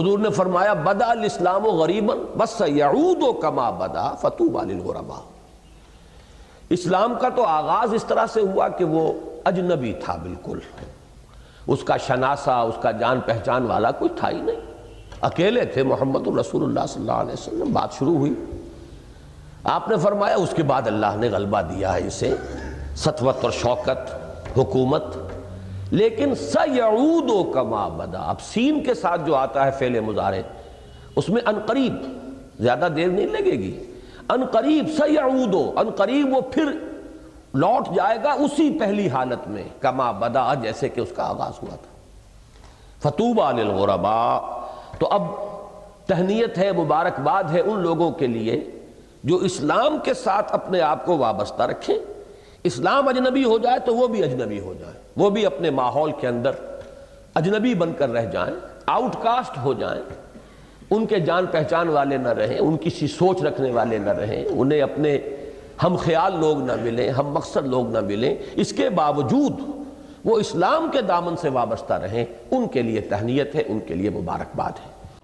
حضور نے فرمایا بدا الاسلام غریبا وسیعود کما بدا فطوبی للغرباء۔ اسلام کا تو آغاز اس طرح سے ہوا کہ وہ اجنبی تھا، بالکل اس کا شناسہ، اس کا جان پہچان والا کوئی تھا ہی نہیں، اکیلے تھے محمد رسول اللہ صلی اللہ علیہ وسلم۔ بات شروع ہوئی، آپ نے فرمایا اس کے بعد اللہ نے غلبہ دیا ہے اسے، سطوت اور شوکت، حکومت، لیکن سیعود کما بدا، اب سین کے ساتھ جو آتا ہے فعل مضارع، اس میں انقریب، زیادہ دیر نہیں لگے گی، انقریب سیعود، انقریب وہ پھر لوٹ جائے گا اسی پہلی حالت میں، کما بدا، جیسے کہ اس کا آغاز ہوا تھا۔ فطوبی للغرباء، تو اب تہنیت ہے، مبارکباد ہے ان لوگوں کے لیے جو اسلام کے ساتھ اپنے آپ کو وابستہ رکھیں۔ اسلام اجنبی ہو جائے تو وہ بھی اجنبی ہو جائیں، وہ بھی اپنے ماحول کے اندر اجنبی بن کر رہ جائیں، آؤٹ کاسٹ ہو جائیں، ان کے جان پہچان والے نہ رہیں، ان کی سی سوچ رکھنے والے نہ رہیں، انہیں اپنے ہم خیال لوگ نہ ملیں، ہم مقصد لوگ نہ ملیں، اس کے باوجود وہ اسلام کے دامن سے وابستہ رہیں، ان کے لیے تہنیت ہے، ان کے لیے مبارکباد ہے۔